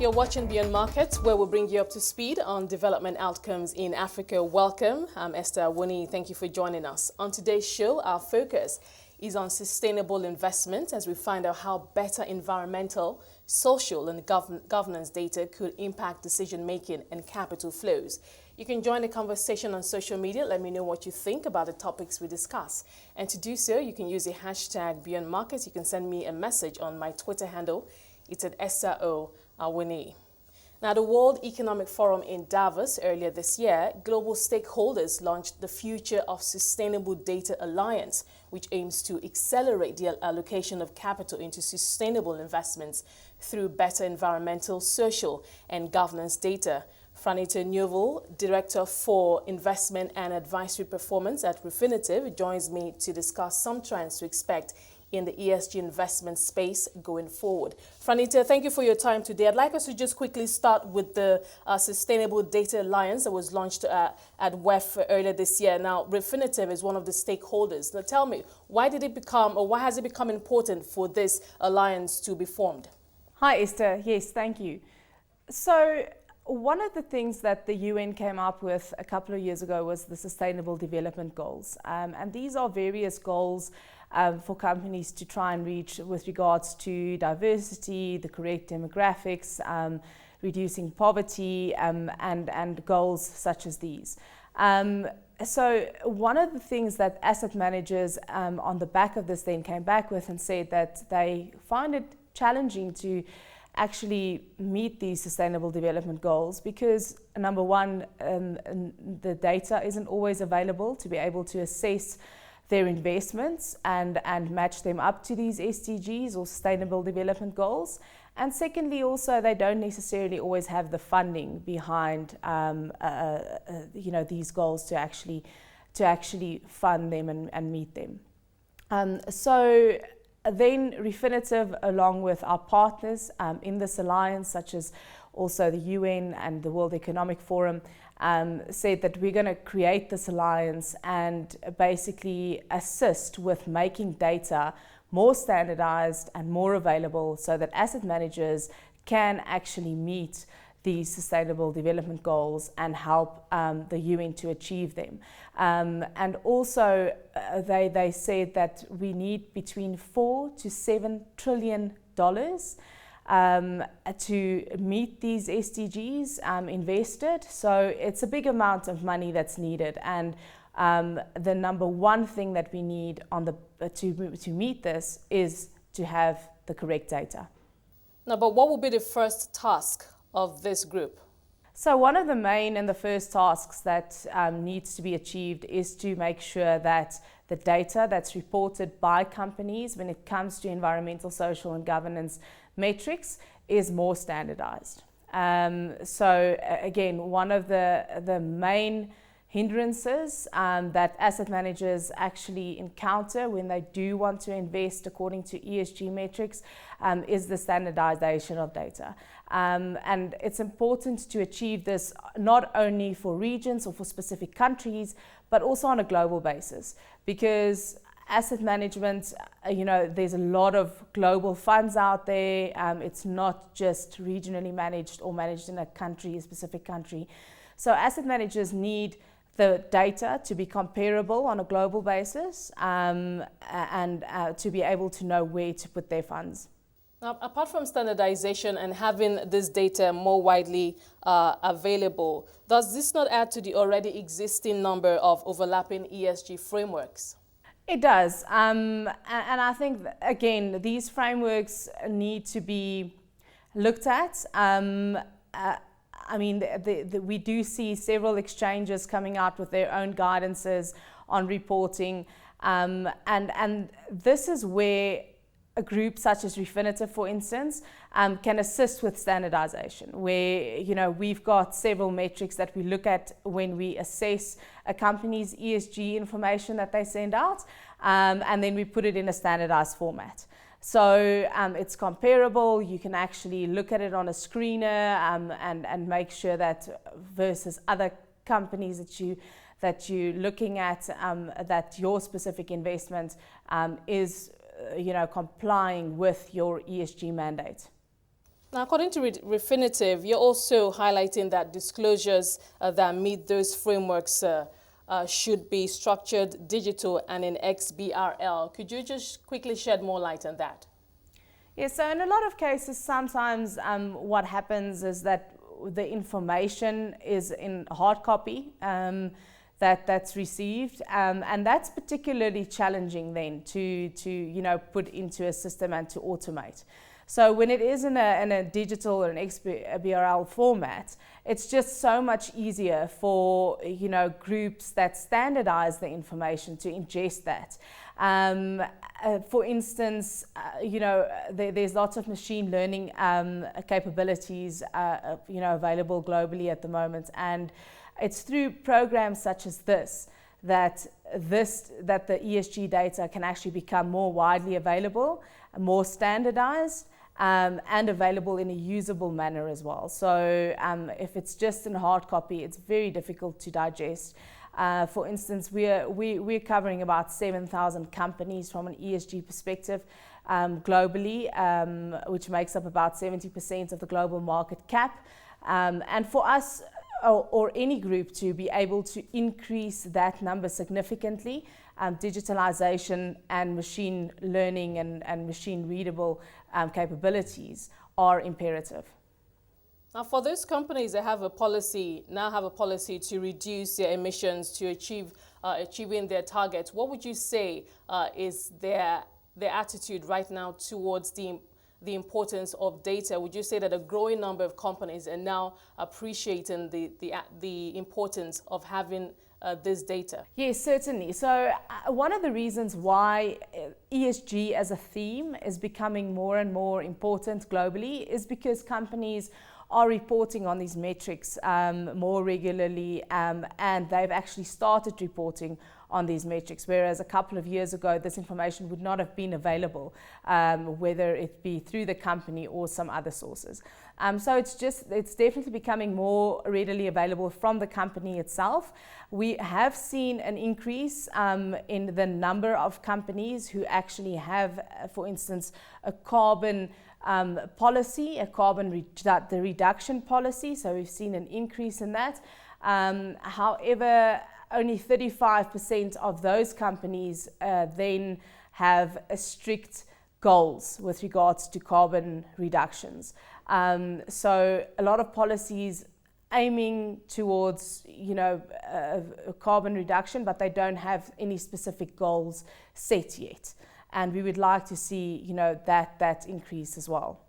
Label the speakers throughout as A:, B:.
A: You're watching Beyond Markets, where we'll bring you up to speed on development outcomes in Africa. Welcome. I'm Esther Awoniyi. Thank you for joining us. On today's show, our focus is on sustainable investment as we find out how better environmental, social and governance data could impact decision-making and capital flows. You can join the conversation on social media. Let me know what you think about the topics we discuss. And to do so, you can use the hashtag Beyond Markets. You can send me a message on my Twitter handle. It's at Esther Awoniyi. Now, the World Economic Forum in Davos earlier this year, global stakeholders launched the Future of Sustainable Data Alliance, which aims to accelerate the allocation of capital into sustainable investments through better environmental, social, and governance data. Franita Neuville, Director for Investment and Advisory Performance at Refinitiv, joins me to discuss some trends to expect in the ESG investment space going forward. Franita, thank you for your time today. I'd like us to just quickly start with the Sustainable Data Alliance that was launched at WEF earlier this year. Now, Refinitiv is one of the stakeholders. Now, tell me, why has it become important for this alliance to be formed?
B: Hi, Esther. Yes, thank you. So, one of the things that the UN came up with a couple of years ago was the Sustainable Development Goals. And these are various goals for companies to try and reach with regards to diversity, the correct demographics, reducing poverty, and goals such as these. So one of the things that asset managers on the back of this then came back with and said that they find it challenging to actually meet these sustainable development goals because, number one, the data isn't always available to be able to assess their investments and match them up to these SDGs or sustainable development goals. And secondly, also, they don't necessarily always have the funding behind these goals to actually fund them and meet them. So then Refinitiv, along with our partners in this alliance, such as also the UN and the World Economic Forum, said that we're going to create this alliance and basically assist with making data more standardized and more available so that asset managers can actually meet these sustainable development goals and help the UN to achieve them. And also they said that we need between $4 to $7 trillion to meet these SDGs invested. So it's a big amount of money that's needed. And the number one thing that we need to meet this is to have the correct data.
A: Now, but what will be the first task of this group?
B: So one of the main and the first tasks that needs to be achieved is to make sure that the data that's reported by companies when it comes to environmental, social and governance metrics is more standardized. So again, one of the main hindrances that asset managers actually encounter when they do want to invest according to ESG metrics is the standardization of data. And it's important to achieve this not only for regions or for specific countries, but also on a global basis, because asset management, there's a lot of global funds out there. It's not just regionally managed or managed in a specific country. So asset managers need the data to be comparable on a global basis and to be able to know where to put their funds.
A: Now, apart from standardization and having this data more widely available, does this not add to the already existing number of overlapping ESG frameworks?
B: It does. And I think, again, these frameworks need to be looked at. We do see several exchanges coming out with their own guidances on reporting. And this is where a group such as Refinitiv, for instance, can assist with standardization, where we've got several metrics that we look at when we assess a company's ESG information that they send out, and then we put it in a standardized format. So it's comparable. You can actually look at it on a screener and make sure that versus other companies that you're looking at, that your specific investment is complying with your ESG mandate.
A: Now, according to Refinitiv, you're also highlighting that disclosures that meet those frameworks should be structured, digital, and in XBRL. Could you just quickly shed more light on that?
B: Yeah, so in a lot of cases, sometimes what happens is that the information is in hard copy that's received, and that's particularly challenging then to put into a system and to automate. So when it is in a digital or an XBRL format, it's just so much easier for groups that standardize the information to ingest that. For instance, there's lots of machine learning capabilities available globally at the moment, and it's through programs such as this that the ESG data can actually become more widely available, more standardized, and available in a usable manner as well. So if it's just in hard copy, it's very difficult to digest. For instance, we're covering about 7,000 companies from an ESG perspective globally, which makes up about 70% of the global market cap. And for us, or any group, to be able to increase that number significantly, digitalization and machine learning and machine readable capabilities are imperative.
A: Now, for those companies that have a policy to reduce their emissions to achieving their targets, what would you say is their attitude right now towards the importance of data? Would you say that a growing number of companies are now appreciating the importance of having this data?
B: Yes, certainly. So one of the reasons why ESG as a theme is becoming more and more important globally is because companies are reporting on these metrics more regularly, and they've actually started reporting on these metrics, whereas a couple of years ago this information would not have been available, whether it be through the company or some other sources. So it's definitely becoming more readily available from the company itself. We have seen an increase in the number of companies who actually have, for instance, a carbon policy, the reduction policy. So we've seen an increase in that. However, only 35% of those companies then have a strict goals with regards to carbon reductions. So a lot of policies aiming towards carbon reduction, but they don't have any specific goals set yet. And we would like to see that increase as well.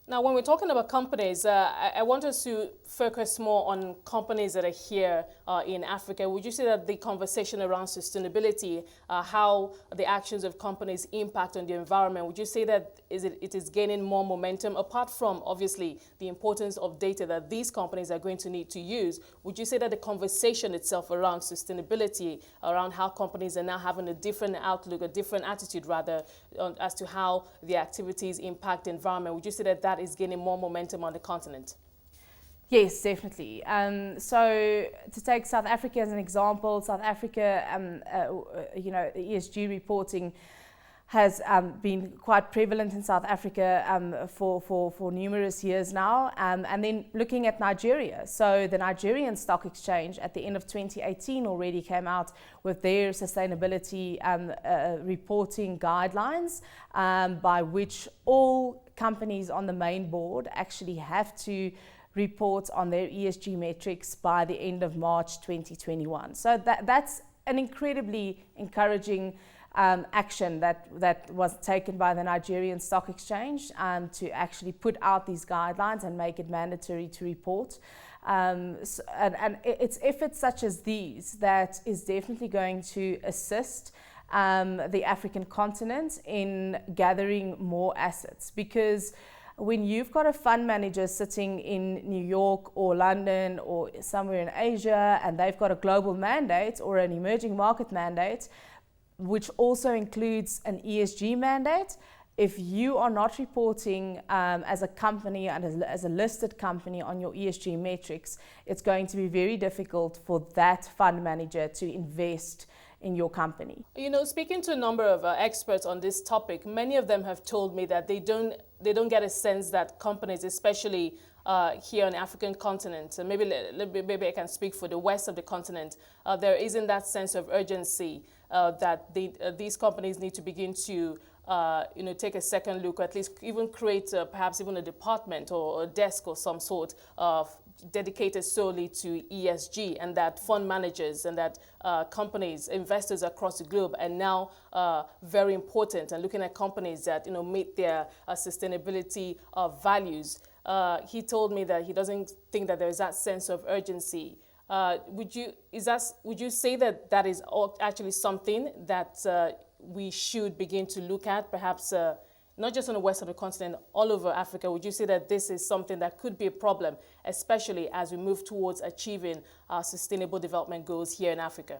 A: Now, when we're talking about companies, I want us to focus more on companies that are here in Africa. Would you say that the conversation around sustainability, how the actions of companies impact on the environment, would you say that it is gaining more momentum, apart from obviously the importance of data that these companies are going to need to use? Would you say that the conversation itself around sustainability, around how companies are now having a different outlook, a different attitude rather, as to how the activities impact the environment, would you say that that is gaining more momentum on the continent?
B: Yes, definitely. So to take South Africa as an example, South Africa, the ESG reporting has been quite prevalent in South Africa for numerous years now. And then looking at Nigeria, so the Nigerian Stock Exchange at the end of 2018 already came out with their sustainability reporting guidelines, by which all companies on the main board actually have to report on their ESG metrics by the end of March 2021. So that's an incredibly encouraging action that was taken by the Nigerian Stock Exchange to actually put out these guidelines and make it mandatory to report. And it's efforts such as these that is definitely going to assist the African continent in gathering more assets, because when you've got a fund manager sitting in New York or London or somewhere in Asia, and they've got a global mandate or an emerging market mandate, which also includes an ESG mandate, if you are not reporting as a company and as a listed company on your ESG metrics, it's going to be very difficult for that fund manager to invest in your company.
A: Speaking to a number of experts on this topic, many of them have told me that they don't they don't get a sense that companies, especially here on the African continent, and maybe I can speak for the west of the continent, there isn't that sense of urgency that these companies need to begin to take a second look, or at least even create perhaps even a department or a desk or some sort of dedicated solely to ESG, and that fund managers and that companies, investors across the globe are now very important and looking at companies that meet their sustainability values. He told me that he doesn't think that there is that sense of urgency. Would you say that is actually something that we should begin to look at, perhaps not just on the west of the continent, all over Africa? Would you say that this is something that could be a problem, especially as we move towards achieving our sustainable development goals here in Africa?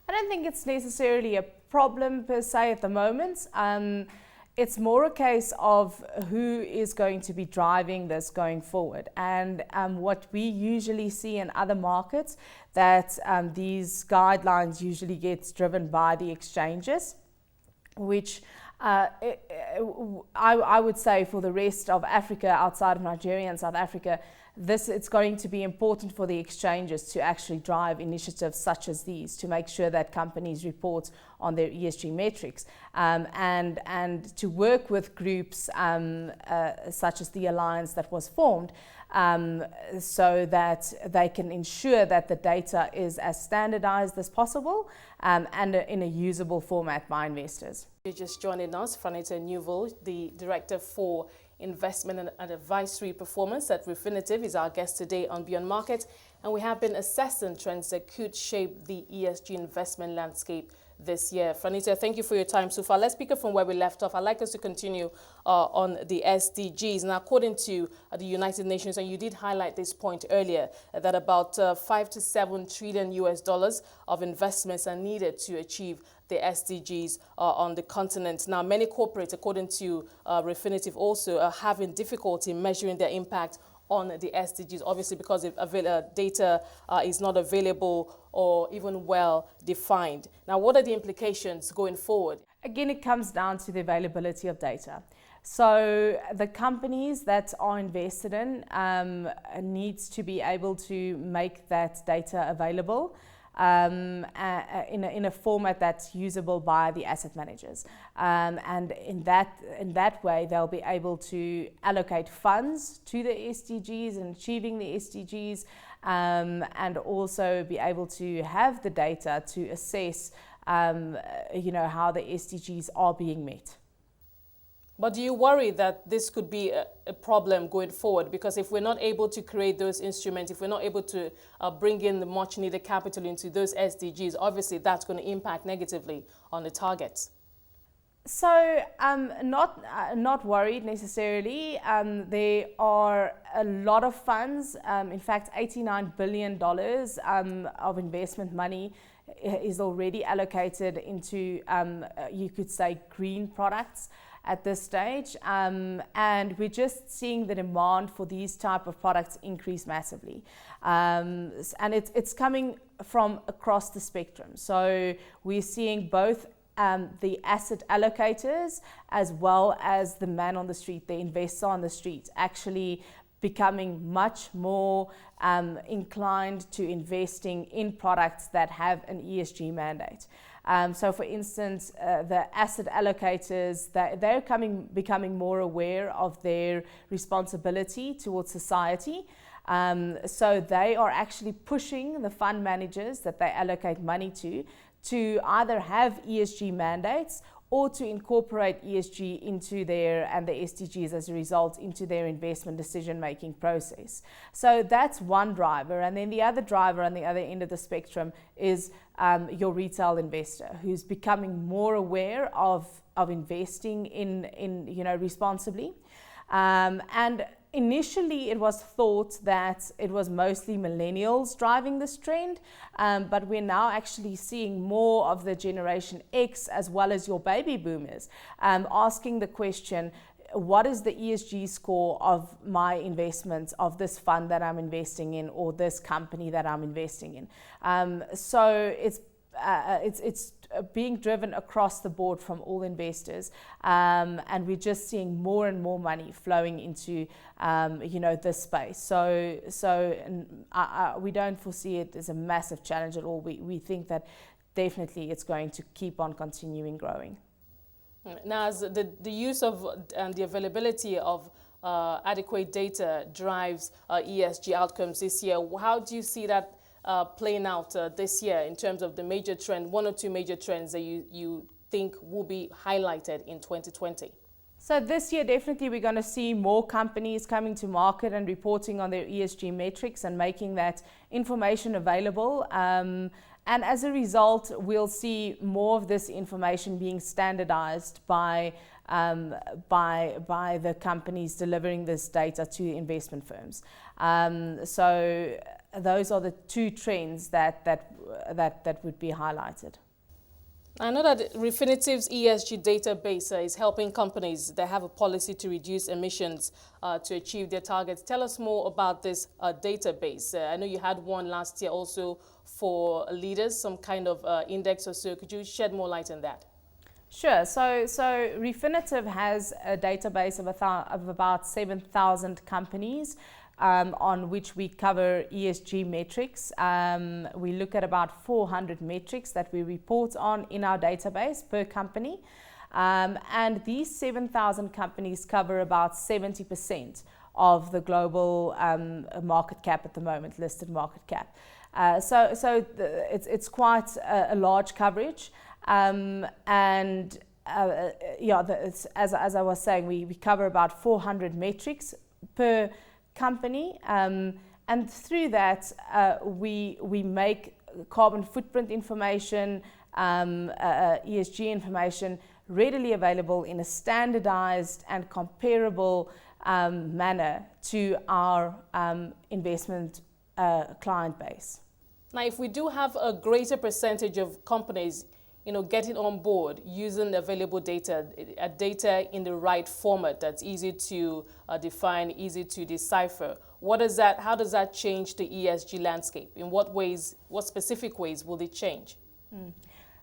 B: I don't think it's necessarily a problem per se at the moment. It's more a case of who is going to be driving this going forward. And what we usually see in other markets, that these guidelines usually gets driven by the exchanges, which I would say for the rest of Africa, outside of Nigeria and South Africa, it's going to be important for the exchanges to actually drive initiatives such as these to make sure that companies report on their ESG metrics, and to work with groups such as the alliance that was formed, so that they can ensure that the data is as standardized as possible and in a usable format by investors.
A: You're just joining us, Franita Neuville, the Director for Investment and Advisory Performance at Refinitiv, is our guest today on Beyond Market, and we have been assessing trends that could shape the ESG investment landscape this year. Franita, thank you for your time so far. Let's pick up from where we left off. I'd like us to continue on the SDGs. Now, according to the United Nations, and you did highlight this point earlier, that about $5 to $7 trillion of investments are needed to achieve the SDGs on the continent. Now, many corporates, according to Refinitiv, also are having difficulty measuring their impact on the SDGs, obviously because data is not available or even well defined. Now, what are the implications going forward?
B: Again, it comes down to the availability of data. So the companies that are invested in needs to be able to make that data available in a format that's usable by the asset managers, and in that way they'll be able to allocate funds to the SDGs and achieving the SDGs, and also be able to have the data to assess how the SDGs are being met.
A: But do you worry that this could be a problem going forward? Because if we're not able to create those instruments, if we're not able to bring in the much needed capital into those SDGs, obviously that's going to impact negatively on the targets.
B: So not worried necessarily. There are a lot of funds, in fact $89 billion of investment money is already allocated into, you could say, green products at this stage, and we're just seeing the demand for these type of products increase massively, and it's coming from across the spectrum. So we're seeing both the asset allocators as well as the man on the street, the investor on the street, actually becoming much more inclined to investing in products that have an ESG mandate. So for instance, the asset allocators, they're becoming more aware of their responsibility towards society. So they are actually pushing the fund managers that they allocate money to either have ESG mandates or to incorporate ESG into and the SDGs as a result into their investment decision-making process. So that's one driver. And then the other driver on the other end of the spectrum is your retail investor, who's becoming more aware of investing in responsibly. And initially, it was thought that it was mostly millennials driving this trend, but we're now actually seeing more of the Generation X as well as your baby boomers asking the question, what is the ESG score of my investments, of this fund that I'm investing in or this company that I'm investing in? So it's it's being driven across the board from all investors, and we're just seeing more and more money flowing into this space. So we don't foresee it as a massive challenge at all. We think that definitely it's going to keep on continuing growing.
A: Now, as the use of and the availability of adequate data drives ESG outcomes this year, how do you see that playing out this year in terms of the major trend, one or two major trends that you think will be highlighted in 2020?
B: So this year, definitely we're going to see more companies coming to market and reporting on their ESG metrics and making that information available. And as a result, we'll see more of this information being standardized by the companies delivering this data to investment firms. So those are the two trends that would be highlighted.
A: I know that Refinitiv's ESG database is helping companies that have a policy to reduce emissions to achieve their targets. Tell us more about this database. I know you had one last year also for leaders, some kind of index or so. Could you shed more light on that?
B: Sure. So Refinitiv has a database of about 7,000 companies on which we cover ESG metrics. We look at about 400 metrics that we report on in our database per company. And these 7,000 companies cover about 70% of the global market cap at the moment, listed market cap. It's quite a large coverage. As I was saying, we cover about 400 metrics per company, and through that we make carbon footprint information, ESG information readily available in a standardized and comparable manner to our investment client base.
A: Now, if we do have a greater percentage of companies getting on board using available data in the right format that's easy to define, easy to decipher, how does that change the ESG landscape? In what specific ways will it change?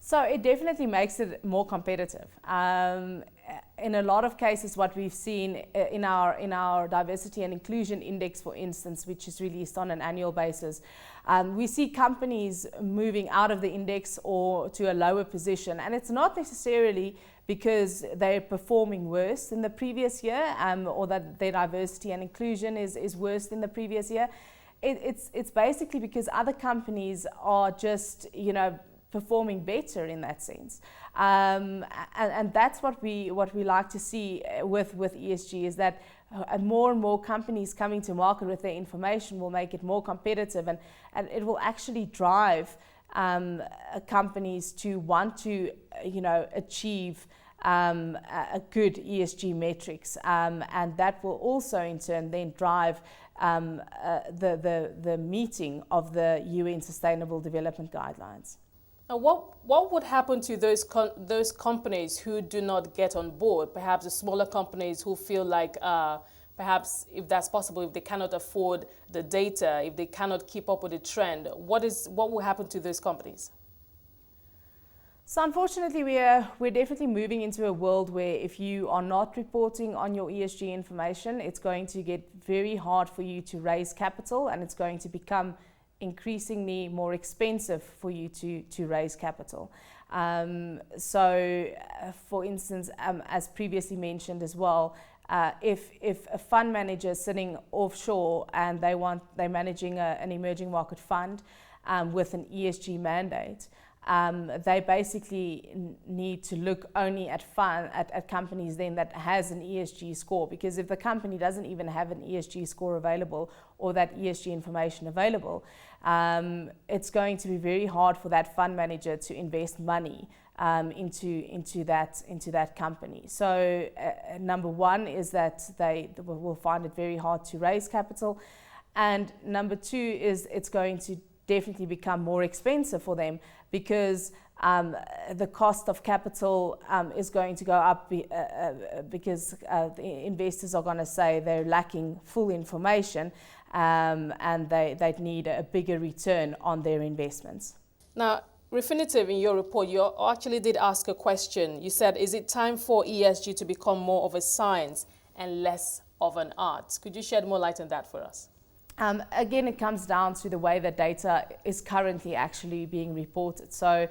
B: So it definitely makes it more competitive. In a lot of cases, what we've seen in our diversity and inclusion index, for instance, which is released on an annual basis, we see companies moving out of the index or to a lower position. And it's not necessarily because they're performing worse than the previous year, or that their diversity and inclusion is worse than the previous year. It's basically because other companies are just, performing better in that sense. And that's what we like to see with ESG, is that more and more companies coming to market with their information will make it more competitive, and it will actually drive companies to want to achieve a good ESG metrics, and that will also in turn then drive the meeting of the UN Sustainable Development Guidelines.
A: Now, what would happen to those companies who do not get on board? Perhaps the smaller companies who feel like, perhaps if that's possible, if they cannot afford the data, if they cannot keep up with the trend, what will happen to those companies?
B: So unfortunately, we're definitely moving into a world where if you are not reporting on your ESG information, it's going to get very hard for you to raise capital, and it's going to become increasingly more expensive for you to raise capital. For instance, as previously mentioned as well, if a fund manager is sitting offshore and they're managing an emerging market fund with an ESG mandate, they basically need to look only at companies then that has an ESG score, because if the company doesn't even have an ESG score available or that ESG information available, it's going to be very hard for that fund manager to invest money into that company. So number one is that they will find it very hard to raise capital, and number two is it's going to definitely become more expensive for them, because the cost of capital is going to go up because the investors are going to say they're lacking full information, and they'd need a bigger return on their investments.
A: Now, Refinitiv, in your report, you actually did ask a question. You said, is it time for ESG to become more of a science and less of an art? Could you shed more light on that for us?
B: Again, it comes down to the way that data is currently actually being reported. So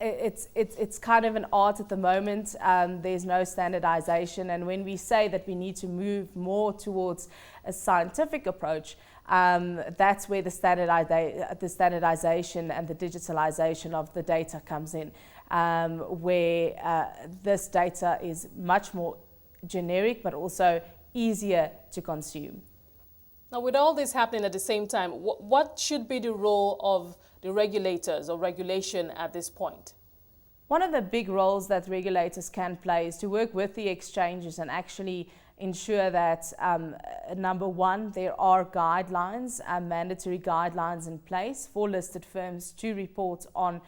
B: it's kind of an art at the moment. There's no standardization, and when we say that we need to move more towards a scientific approach, that's where the standardization and the digitalization of the data comes in, where this data is much more generic but also easier to consume.
A: Now, with all this happening at the same time, what should be the role of the regulators or regulation at this point?
B: One of the big roles that regulators can play is to work with the exchanges and actually ensure that, number one, there are guidelines, mandatory guidelines in place for listed firms to report on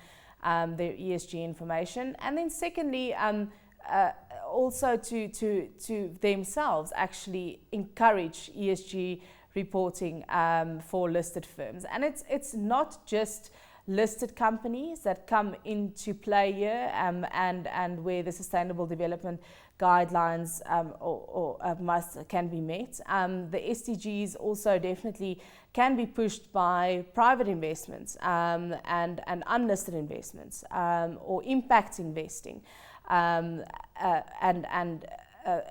B: their ESG information. And then secondly, also to themselves actually encourage ESG reporting for listed firms. And it's not just listed companies that come into play here, and where the sustainable development guidelines can be met. The SDGs also definitely can be pushed by private investments and unlisted investments, or impact investing.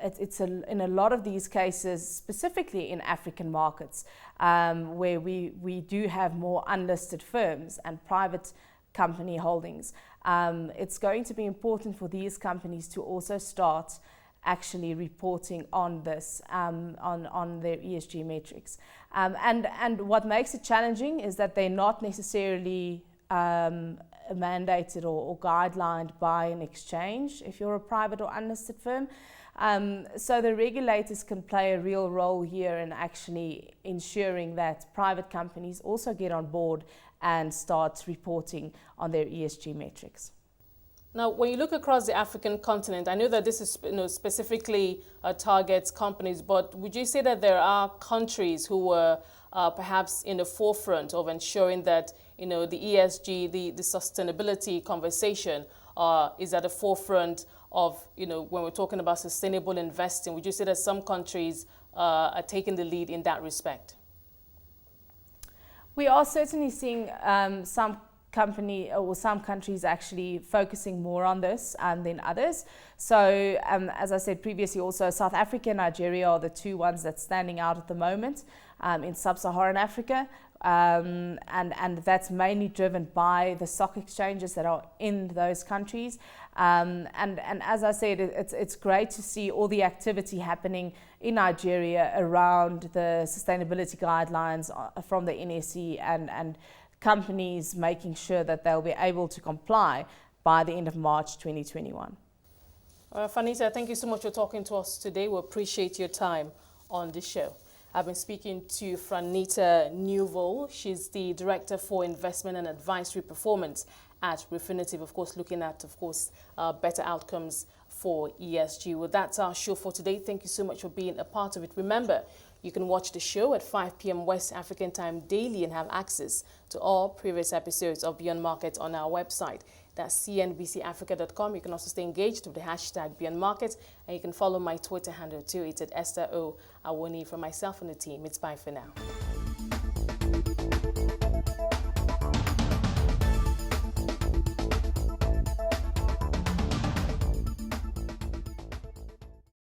B: It's in a lot of these cases, specifically in African markets, where we do have more unlisted firms and private company holdings. It's going to be important for these companies to also start actually reporting on this, on their ESG metrics. And what makes it challenging is that they're not necessarily mandated or guidelined by an exchange if you're a private or unlisted firm. So the regulators can play a real role here in actually ensuring that private companies also get on board and start reporting on their ESG metrics.
A: Now, when you look across the African continent, I know that this is specifically targets companies, but would you say that there are countries who were perhaps in the forefront of ensuring that the ESG, the sustainability conversation is at the forefront of, when we're talking about sustainable investing? Would you say that some countries are taking the lead in that respect?
B: We are certainly seeing some countries actually focusing more on this than others. So as I said previously, also South Africa and Nigeria are the two ones that's standing out at the moment in sub-Saharan Africa. And that's mainly driven by the stock exchanges that are in those countries. And as I said, it's great to see all the activity happening in Nigeria around the sustainability guidelines from the NSE and companies making sure that they'll be able to comply by the end of March 2021.
A: Franita, thank you so much for talking to us today. We appreciate your time on the show. I've been speaking to Franita Neuville. She's the Director for Investment and Advisory Performance at Refinitiv, of course, looking at, better outcomes for ESG. Well, that's our show for today. Thank you so much for being a part of it. Remember, you can watch the show at 5 p.m. West African time daily and have access to all previous episodes of Beyond Market on our website. That's cnbcafrica.com. You can also stay engaged with the hashtag Beyond Market, and you can follow my Twitter handle too. It's at Esther Awoniyi. From myself and the team, it's bye for now.